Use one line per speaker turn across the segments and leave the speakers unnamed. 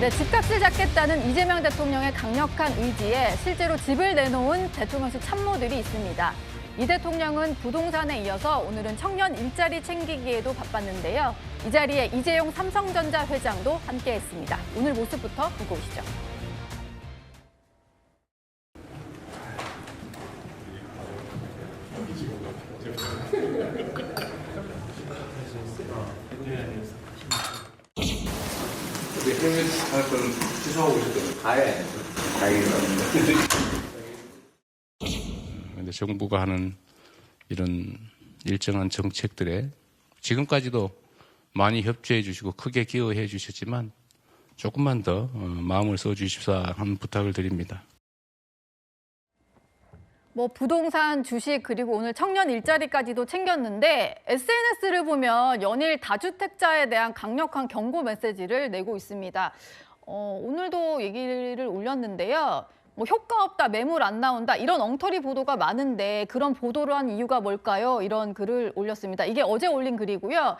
네, 집값을 잡겠다는 이재명 대통령의 강력한 의지에 실제로 집을 내놓은 대통령실 참모들이 있습니다. 이 대통령은 부동산에 이어서 오늘은 청년 일자리 챙기기에도 바빴는데요. 이 자리에 이재용 삼성전자 회장도 함께했습니다. 오늘 모습부터 보고 오시죠.
대통령이 할 거는 취소하고 있거든요.
아예 다행입니다.
근데 정부가 하는 이런 일정한 정책들에 지금까지도 많이 협조해 주시고 크게 기여해 주셨지만 조금만 더 마음을 써 주십사 하는 부탁을 드립니다.
부동산, 주식, 그리고 오늘 청년 일자리까지도 챙겼는데 SNS를 보면 연일 다주택자에 대한 강력한 경고 메시지를 내고 있습니다. 오늘도 얘기를 올렸는데요. 효과 없다, 매물 안 나온다 이런 엉터리 보도가 많은데 그런 보도를 한 이유가 뭘까요? 이런 글을 올렸습니다. 이게 어제 올린 글이고요.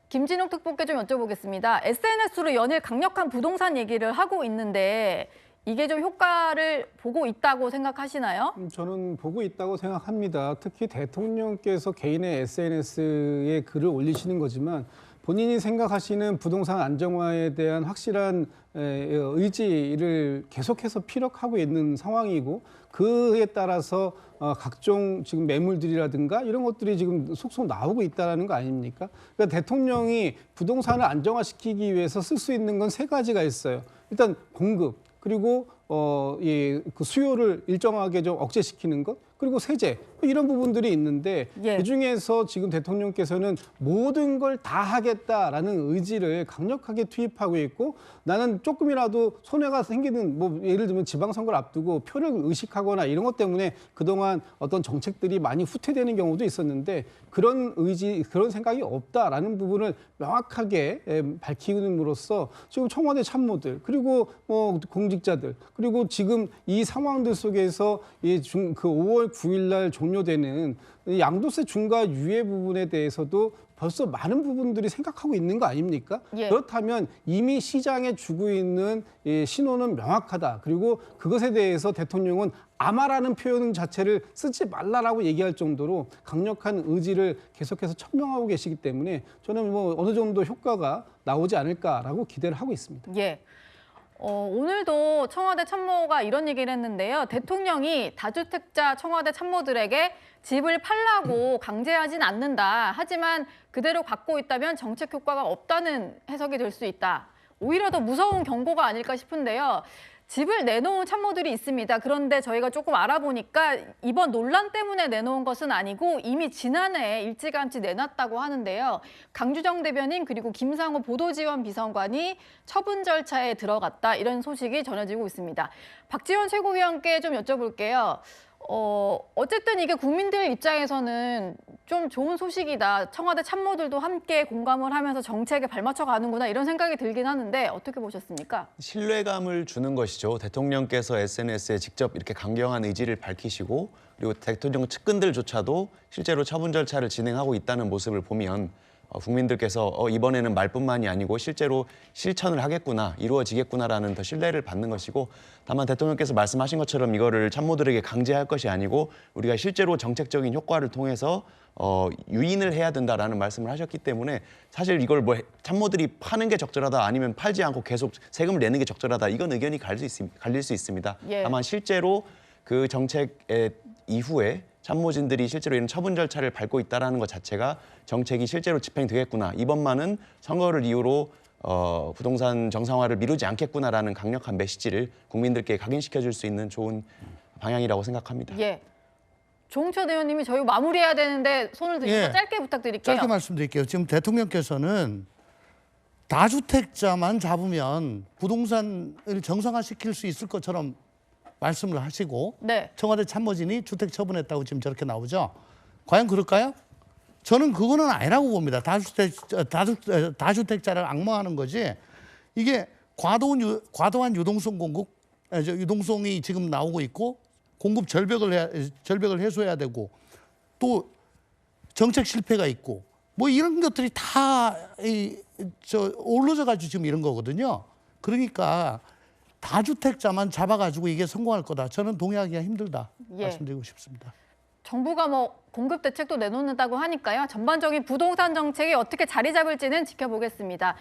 김진욱 특보께 좀 여쭤보겠습니다. SNS로 연일 강력한 부동산 얘기를 하고 있는데 이게 좀 효과를 보고 있다고 생각하시나요?
저는 보고 있다고 생각합니다. 특히 대통령께서 개인의 SNS에 글을 올리시는 거지만 본인이 생각하시는 부동산 안정화에 대한 확실한 의지를 계속해서 피력하고 있는 상황이고 그에 따라서 각종 지금 매물들이라든가 이런 것들이 지금 속속 나오고 있다는 거 아닙니까? 그러니까 대통령이 부동산을 안정화시키기 위해서 쓸 수 있는 건 세 가지가 있어요. 일단 공급. 그리고 그 수요를 일정하게 좀 억제시키는 것, 그리고 세제 이런 부분들이 있는데 그중에서 지금 대통령께서는 모든 걸 다 하겠다라는 의지를 강력하게 투입하고 있고 나는 조금이라도 손해가 생기는 예를 들면 지방선거를 앞두고 표를 의식하거나 이런 것 때문에 그동안 어떤 정책들이 많이 후퇴되는 경우도 있었는데 그런 의지, 그런 생각이 없다라는 부분을 명확하게 밝힘으로써 지금 청와대 참모들 그리고 공직자들 그리고 지금 이 상황들 속에서 그 5월 9일 날 종료되는 양도세 중과 유예 부분에 대해서도 벌써 많은 부분들이 생각하고 있는 거 아닙니까? 그렇다면 이미 시장에 주고 있는 신호는 명확하다. 그리고 그것에 대해서 대통령은 아마라는 표현 자체를 쓰지 말라라고 얘기할 정도로 강력한 의지를 계속해서 천명하고 계시기 때문에 저는 어느 정도 효과가 나오지 않을까라고 기대를 하고 있습니다.
오늘도 청와대 참모가 이런 얘기를 했는데요. 대통령이 다주택자 청와대 참모들에게 집을 팔라고 강제하진 않는다. 하지만 그대로 갖고 있다면 정책 효과가 없다는 해석이 될 수 있다. 오히려 더 무서운 경고가 아닐까 싶은데요. 집을 내놓은 참모들이 있습니다. 그런데 저희가 조금 알아보니까 이번 논란 때문에 내놓은 것은 아니고 이미 지난해에 일찌감치 내놨다고 하는데요. 강주정 대변인 그리고 김상호 보도지원 비서관이 처분 절차에 들어갔다. 이런 소식이 전해지고 있습니다. 박지원 최고위원께 좀 여쭤볼게요. 어쨌든 이게 국민들 입장에서는 좀 좋은 소식이다. 청와대 참모들도 함께 공감을 하면서 정책에 발맞춰 가는구나 이런 생각이 들긴 하는데 어떻게 보셨습니까?
신뢰감을 주는 것이죠. 대통령께서 SNS에 직접 이렇게 강경한 의지를 밝히시고 그리고 대통령 측근들조차도 실제로 처분 절차를 진행하고 있다는 모습을 보면 국민들께서 이번에는 말뿐만이 아니고 실제로 실천을 하겠구나, 이루어지겠구나라는 더 신뢰를 받는 것이고 다만 대통령께서 말씀하신 것처럼 이거를 참모들에게 강제할 것이 아니고 우리가 실제로 정책적인 효과를 통해서 유인을 해야 된다라는 말씀을 하셨기 때문에 사실 이걸 참모들이 파는 게 적절하다 아니면 팔지 않고 계속 세금을 내는 게 적절하다 이건 의견이 갈릴 수 있습니다. 다만 실제로 그 정책의 이후에 참모진들이 실제로 이런 처분 절차를 밟고 있다는 것 자체가 정책이 실제로 집행되겠구나. 이번만은 선거를 이유로 부동산 정상화를 미루지 않겠구나라는 강력한 메시지를 국민들께 각인시켜줄 수 있는 좋은 방향이라고 생각합니다.
조홍천 의원님이 저희 마무리해야 되는데 손을 드셔서 짧게 부탁드릴게요.
짧게 말씀드릴게요. 지금 대통령께서는 다주택자만 잡으면 부동산을 정상화시킬 수 있을 것처럼 말씀을 하시고 청와대 참모진이 주택 처분했다고 지금 저렇게 나오죠. 과연 그럴까요? 저는 그거는 아니라고 봅니다. 다주택자를 악마하는 거지. 이게 과도한 유동성 공급, 유동성이 지금 나오고 있고 공급 절벽을 해소해야 되고 또 정책 실패가 있고 이런 것들이 다 어우러져 가지고 지금 이런 거거든요. 그러니까 다주택자만 잡아가지고 이게 성공할 거다. 저는 동의하기가 힘들다.
예.
말씀드리고 싶습니다.
정부가 뭐 공급 대책도 내놓는다고 하니까요. 전반적인 부동산 정책이 어떻게 자리 잡을지는 지켜보겠습니다.